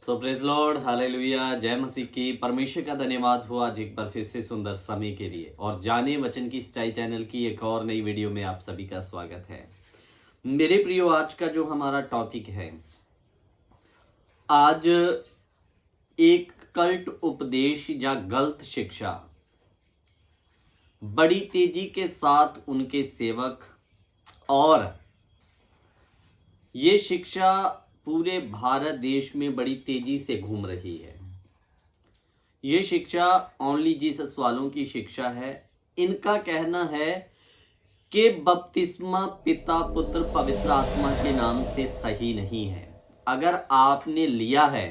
सो praise Lord, hallelujah, जय मसीह की। परमेश्वर का धन्यवाद हो आज एक बार फिर से सुंदर समय के लिए। और जाने वचन की सच्चाई चैनल की एक और नई वीडियो में आप सभी का स्वागत है। मेरे प्रियो, आज का जो हमारा टॉपिक है, आज एक कल्ट उपदेश या गलत शिक्षा बड़ी तेजी के साथ उनके सेवक, और ये शिक्षा पूरे भारत देश में बड़ी तेजी से घूम रही है। ये शिक्षा ओनली जीसस वालों की शिक्षा है। इनका कहना है कि बपतिस्मा पिता पुत्र पवित्र आत्मा के नाम से सही नहीं है। अगर आपने लिया है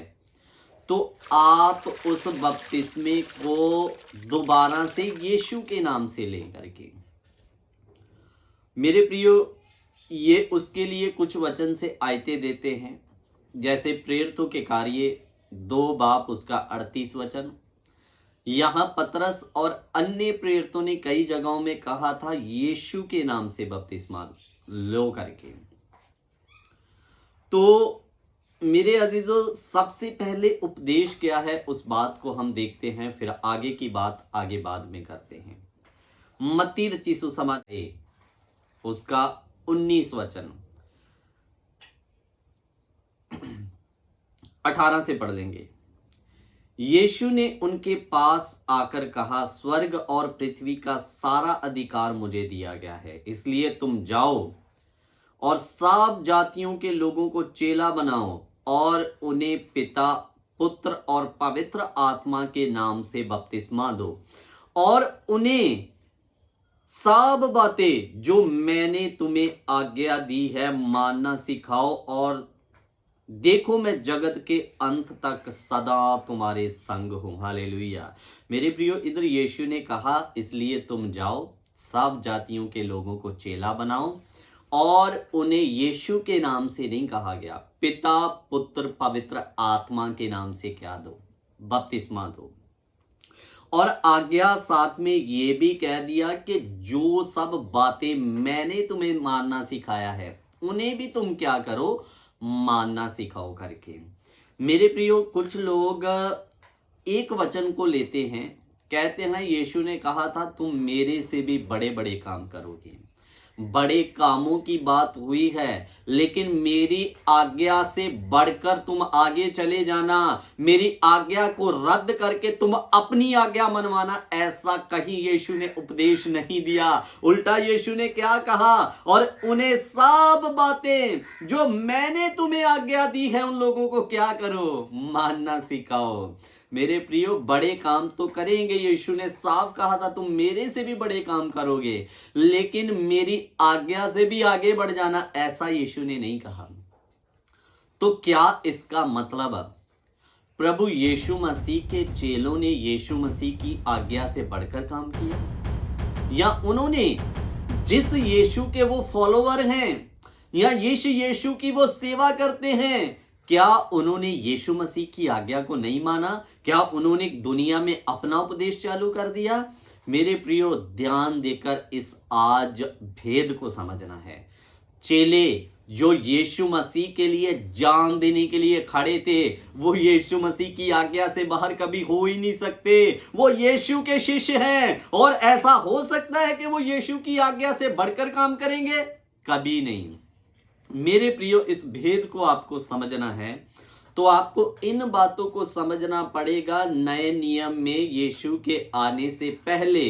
तो आप उस बपतिस्मे को दोबारा से यीशु के नाम से लेकर के, मेरे प्रियो, ये उसके लिए कुछ वचन से आयतें देते हैं, जैसे प्रेरितों के कार्य 2 बाब उसका 38 वचन। यहां पतरस और अन्य प्रेरितों ने कई जगहों में कहा था यीशु के नाम से बपतिस्मा लो करके। तो मेरे अजीजों, सबसे पहले उपदेश क्या है उस बात को हम देखते हैं, फिर आगे की बात आगे बाद में करते हैं। मत्ती रचित सुसमाचार उसका 19 वचन 18 से पढ़ लेंगे। यीशु ने उनके पास आकर कहा, स्वर्ग और पृथ्वी का सारा अधिकार मुझे दिया गया है, इसलिए तुम जाओ और सब जातियों के लोगों को चेला बनाओ और उन्हें पिता पुत्र और पवित्र आत्मा के नाम से बपतिस्मा दो, और उन्हें सब बातें जो मैंने तुम्हें आज्ञा दी है मानना सिखाओ, और देखो मैं जगत के अंत तक सदा तुम्हारे संग हूं। हालेलुया। मेरे प्रियो, इधर यीशु ने कहा इसलिए तुम जाओ, सब जातियों के लोगों को चेला बनाओ, और उन्हें यीशु के नाम से नहीं कहा गया, पिता पुत्र पवित्र आत्मा के नाम से क्या दो, बपतिस्मा दो। और आज्ञा साथ में ये भी कह दिया कि जो सब बातें मैंने तुम्हें मानना सिखाया है उन्हें भी तुम क्या करो, मानना सिखाओ करके। मेरे प्रियो, कुछ लोग एक वचन को लेते हैं, कहते हैं यीशु ने कहा था तुम मेरे से भी बड़े बड़े काम करोगे। बड़े कामों की बात हुई है, लेकिन मेरी आज्ञा से बढ़कर तुम आगे चले जाना, मेरी आज्ञा को रद्द करके तुम अपनी आज्ञा मनवाना, ऐसा कहीं यीशु ने उपदेश नहीं दिया। उल्टा यीशु ने क्या कहा, और उन्हें सब बातें जो मैंने तुम्हें आज्ञा दी है उन लोगों को क्या करो, मानना सिखाओ। मेरे प्रियो, बड़े काम तो करेंगे, यीशु ने साफ कहा था तुम मेरे से भी बड़े काम करोगे, लेकिन मेरी आज्ञा से भी आगे बढ़ जाना, ऐसा यीशु ने नहीं कहा। तो क्या इसका मतलब प्रभु यीशु मसीह के चेलों ने यीशु मसीह की आज्ञा से बढ़कर काम किया, या उन्होंने जिस यीशु के वो फॉलोवर हैं या यीशु की वो सेवा करते हैं, क्या उन्होंने यीशु मसीह की आज्ञा को नहीं माना? क्या उन्होंने दुनिया में अपना उपदेश चालू कर दिया? मेरे प्रियो, ध्यान देकर इस आज भेद को समझना है। चेले जो यीशु मसीह के लिए जान देने के लिए खड़े थे, वो यीशु मसीह की आज्ञा से बाहर कभी हो ही नहीं सकते। वो यीशु के शिष्य हैं, और ऐसा हो सकता है कि वो यीशु की आज्ञा से बढ़कर काम करेंगे? कभी नहीं। मेरे प्रियो, इस भेद को आपको समझना है तो आपको इन बातों को समझना पड़ेगा। नए नियम में यीशु के आने से पहले,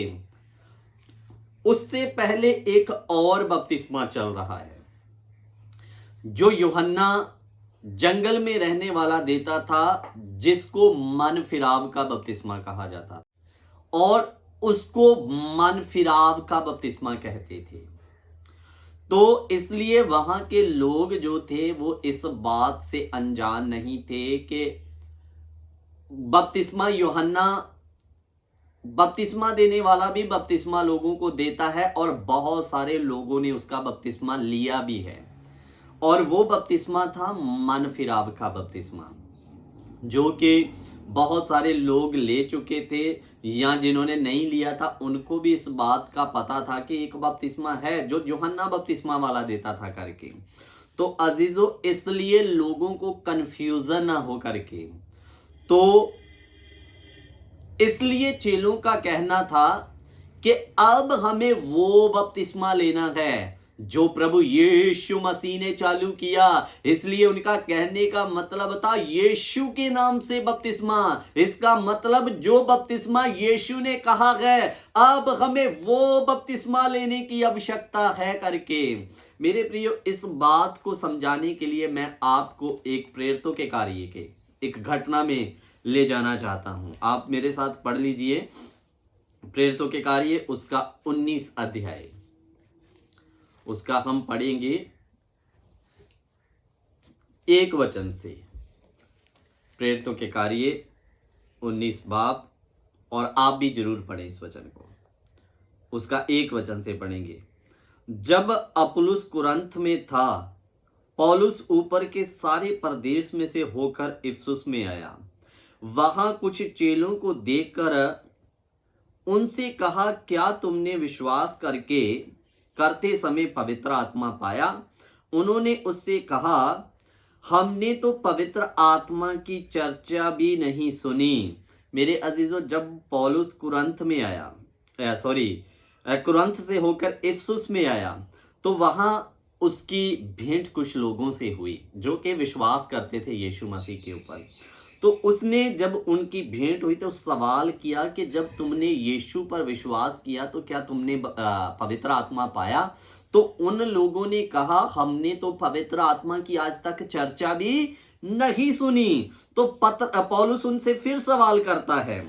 उससे पहले एक और बपतिस्मा चल रहा है जो यूहन्ना जंगल में रहने वाला देता था, जिसको मन फिराव का बपतिस्मा कहा जाता, और उसको मन फिराव का बपतिस्मा कहते थे। तो इसलिए वहां के लोग जो थे वो इस बात से अनजान नहीं थे कि बपतिस्मा यूहन्ना बपतिस्मा देने वाला भी बपतिस्मा लोगों को देता है, और बहुत सारे लोगों ने उसका बपतिस्मा लिया भी है। और वो बपतिस्मा था मन फिराव का बपतिस्मा, जो कि बहुत सारे लोग ले चुके थे, या जिन्होंने नहीं लिया था उनको भी इस बात का पता था कि एक बपतिस्मा है जो यूहन्ना बपतिस्मा वाला देता था करके। तो अजीजों, इसलिए लोगों को कंफ्यूजन ना हो करके, तो इसलिए चेलों का कहना था कि अब हमें वो बपतिस्मा लेना है जो प्रभु यीशु मसीह ने चालू किया। इसलिए उनका कहने का मतलब था यीशु के नाम से बपतिस्मा। इसका मतलब जो बपतिस्मा यीशु ने कहा है, अब हमें वो बपतिस्मा लेने की आवश्यकता है करके। मेरे प्रियो, इस बात को समझाने के लिए मैं आपको एक प्रेरितों के कार्य के एक घटना में ले जाना चाहता हूं। आप मेरे साथ पढ़ लीजिए प्रेरितों के कार्य उसका 19 अध्याय, उसका हम पढ़ेंगे 1 वचन से। प्रेरितों के कार्य 19 बाब, और आप भी जरूर पढ़ें इस वचन को, उसका 1 वचन से पढ़ेंगे। जब अपुल्लोस कुरिन्थ में था, पौलुस ऊपर के सारे प्रदेश में से होकर इफिसुस में आया। वहां कुछ चेलों को देखकर उनसे कहा, क्या तुमने विश्वास करते समय पवित्र आत्मा पाया? उन्होंने उससे कहा, हमने तो पवित्र आत्मा की चर्चा भी नहीं सुनी। मेरे अजीजों, जब पौलुस कुरिन्थ में आया, कुरिन्थ से होकर इफिसुस में आया, तो वहां उसकी भेंट कुछ लोगों से हुई जो कि विश्वास करते थे यीशु मसीह के ऊपर। तो उसने जब उनकी भेंट हुई तो सवाल किया कि जब तुमने यीशु पर विश्वास किया तो क्या तुमने पवित्र आत्मा पाया? तो उन लोगों ने कहा, हमने तो पवित्र आत्मा की आज तक चर्चा भी नहीं सुनी। तो पौलुस उनसे फिर सवाल करता है,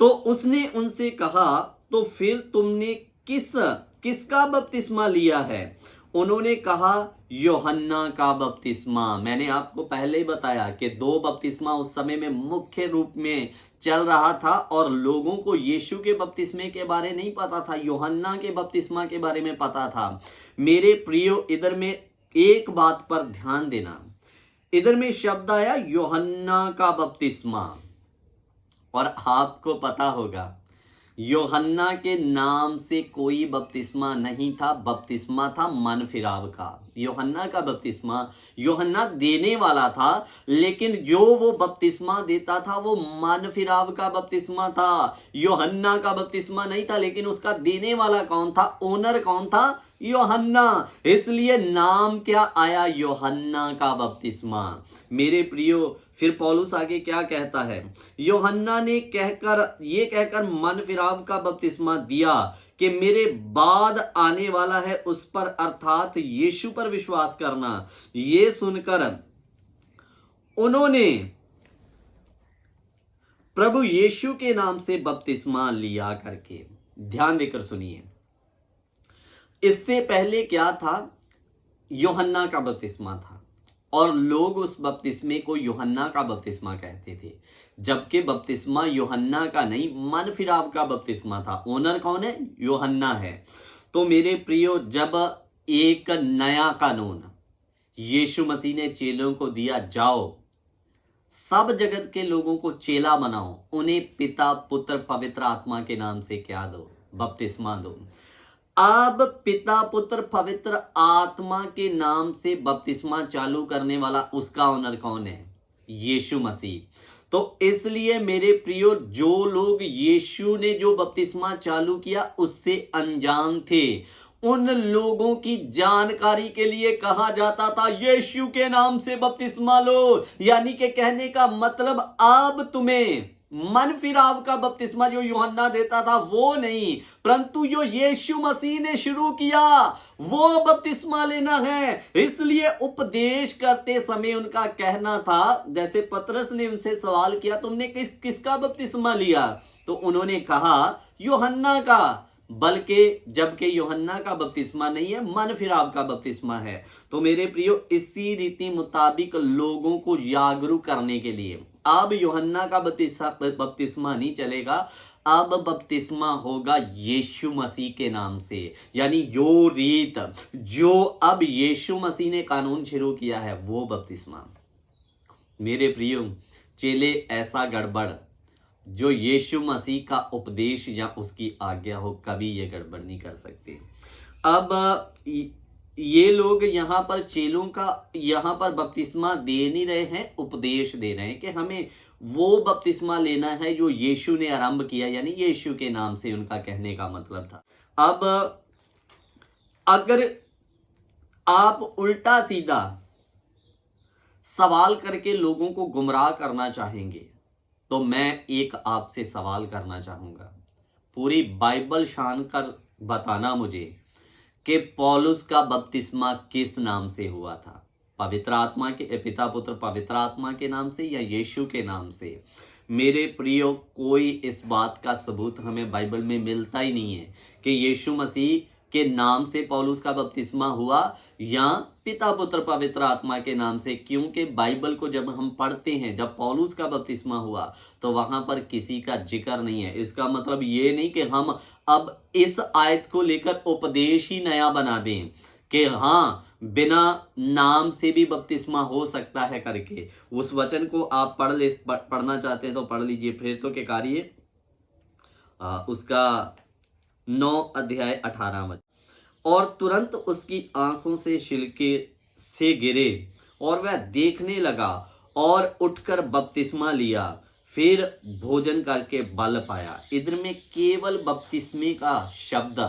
तो उसने उनसे कहा, तो फिर तुमने किसका बपतिस्मा लिया है? उन्होंने कहा, यूहन्ना का बपतिस्मा। मैंने आपको पहले ही बताया कि 2 बपतिस्मा उस समय में मुख्य रूप में चल रहा था और लोगों को यीशु के बपतिस्मे के बारे नहीं पता था, यूहन्ना के बपतिस्मा के बारे में पता था। मेरे प्रियो, इधर में एक बात पर ध्यान देना, इधर में शब्द आया यूहन्ना का बपतिस्मा, और आपको पता होगा यूहन्ना के नाम से कोई बपतिस्मा नहीं था, बपतिस्मा था मन फिराव का। यूहन्ना का बपतिस्मा यूहन्ना देने वाला था, लेकिन जो वो बपतिस्मा देता था वो मन फिराव का बपतिस्मा था, यूहन्ना का बपतिस्मा नहीं था। लेकिन उसका देने वाला कौन था? ओनर कौन था? यूहन्ना। इसलिए नाम क्या आया? यूहन्ना का बपतिस्मा। मेरे प्रियो, फिर पौलुस आगे क्या कहता है? यूहन्ना ने ये कहकर मन फिराव का बपतिस्मा दिया कि मेरे बाद आने वाला है उस पर, अर्थात यीशु पर विश्वास करना। ये सुनकर उन्होंने प्रभु यीशु के नाम से बपतिस्मा लिया करके। ध्यान देकर सुनिए, इससे पहले क्या था? यूहन्ना का बपतिस्मा था और लोग उस बपतिस्मे को यूहन्ना का बपतिस्मा कहते थे, जबकि बपतिस्मा यूहन्ना का नहीं, मन फिराव का बपतिस्मा था। ओनर कौन है? यूहन्ना है। तो मेरे प्रियो, जब एक नया कानून यीशु मसीह ने चेलों को दिया, जाओ सब जगत के लोगों को चेला बनाओ, उन्हें पिता पुत्र पवित्र आत्मा के नाम से क्या दो? बपतिस्मा दो। अब पिता पुत्र पवित्र आत्मा के नाम से बपतिस्मा चालू करने वाला उसका ओनर कौन है? यीशु मसीह। तो इसलिए मेरे प्रियो, जो लोग यीशु ने जो बपतिस्मा चालू किया उससे अनजान थे, उन लोगों की जानकारी के लिए कहा जाता था यीशु के नाम से बपतिस्मा लो। यानी कि कहने का मतलब, अब तुम्हें मन फिराव का बपतिस्मा जो यूहन्ना देता था वो नहीं, परंतु जो यीशु मसीह ने शुरू किया वो बपतिस्मा लेना है। इसलिए उपदेश करते समय उनका कहना था, जैसे पतरस ने उनसे सवाल किया, तुमने किसका बपतिस्मा लिया? तो उन्होंने कहा यूहन्ना का, बल्कि जबकि यूहन्ना का बपतिस्मा नहीं है, मन फिराव का बपतिस्मा है। तो मेरे प्रियो, इसी रीति मुताबिक लोगों को जागरूक करने के लिए अब यूहन्ना का बपतिस्मा नहीं चलेगा, अब बपतिस्मा होगा यीशु मसीह के नाम से। यानी जो रीत जो अब यीशु मसीह ने कानून शुरू किया है वो बपतिस्मा। मेरे प्रियो चेले, ऐसा गड़बड़ जो यीशु मसीह का उपदेश या उसकी आज्ञा हो, कभी ये गड़बड़ नहीं कर सकते। अब ये लोग यहाँ पर चेलों का यहाँ पर बपतिस्मा दे नहीं रहे हैं, उपदेश दे रहे हैं कि हमें वो बपतिस्मा लेना है जो यीशु ने आरंभ किया, यानी यीशु के नाम से उनका कहने का मतलब था। अब अगर आप उल्टा सीधा सवाल करके लोगों को गुमराह करना चाहेंगे, तो मैं एक आपसे सवाल करना चाहूंगा। पूरी बाइबल छान कर बताना मुझे कि पौलुस का बपतिस्मा किस नाम से हुआ था? पवित्र आत्मा के, पिता पुत्र पवित्र आत्मा के नाम से या यीशु के नाम से? मेरे प्रियो, कोई इस बात का सबूत हमें बाइबल में मिलता ही नहीं है कि यीशु मसीह के नाम से पौलुस का बपतिस्मा हुआ या पिता पुत्र पवित्र आत्मा के नाम से। क्योंकि बाइबल को जब हम पढ़ते हैं, जब पौलुस का बपतिस्मा हुआ तो वहां पर किसी का जिक्र नहीं है। इसका मतलब ये नहीं कि हम अब इस आयत को लेकर उपदेश ही नया बना दें कि हाँ, बिना नाम से भी बपतिस्मा हो सकता है करके। उस वचन को आप पढ़ना चाहते हैं तो पढ़ लीजिए। प्रेरितों के कार्य उसका 9 अध्याय 18 वचन। और तुरंत उसकी आंखों से छिलके से गिरे और वह देखने लगा और उठकर बपतिस्मा लिया, फिर भोजन करके बल पाया। इधर में केवल बपतिस्मे का शब्द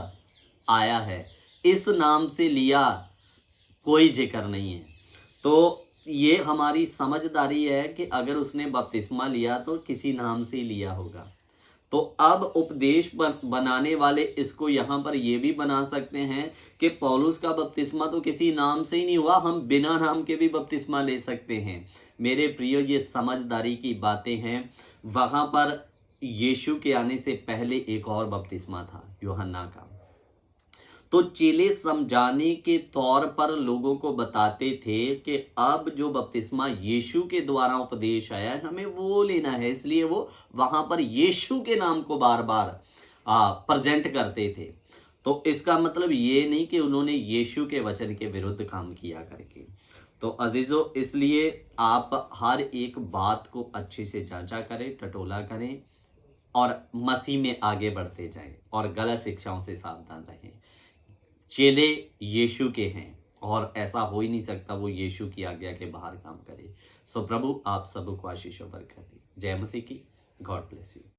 आया है, इस नाम से लिया कोई जिक्र नहीं है। तो ये हमारी समझदारी है कि अगर उसने बपतिस्मा लिया तो किसी नाम से लिया होगा। तो अब उपदेश बनाने वाले इसको यहां पर ये भी बना सकते हैं कि पौलुस का बपतिस्मा तो किसी नाम से ही नहीं हुआ, हम बिना नाम के भी बपतिस्मा ले सकते हैं। मेरे प्रियो, ये समझदारी की बातें हैं। वहां पर यीशु के आने से पहले एक और बपतिस्मा था, यूहन्ना का। तो चेले समझाने के तौर पर लोगों को बताते थे कि अब जो बपतिस्मा यीशु के द्वारा उपदेश आया है, हमें वो लेना है। इसलिए वो वहां पर यीशु के नाम को बार बार प्रेजेंट करते थे। तो इसका मतलब ये नहीं कि उन्होंने यीशु के वचन के विरुद्ध काम किया करके। तो अजीजों, इसलिए आप हर एक बात को अच्छे से जांचा करें, टटोला करें और मसीह में आगे बढ़ते जाएं और गलत शिक्षाओं से सावधान रहें। चेले यीशु के हैं और ऐसा हो ही नहीं सकता वो यीशु की आज्ञा के बाहर काम करे। सो प्रभु आप सबको आशीष और बरकत दे। जय मसीह की। God bless you.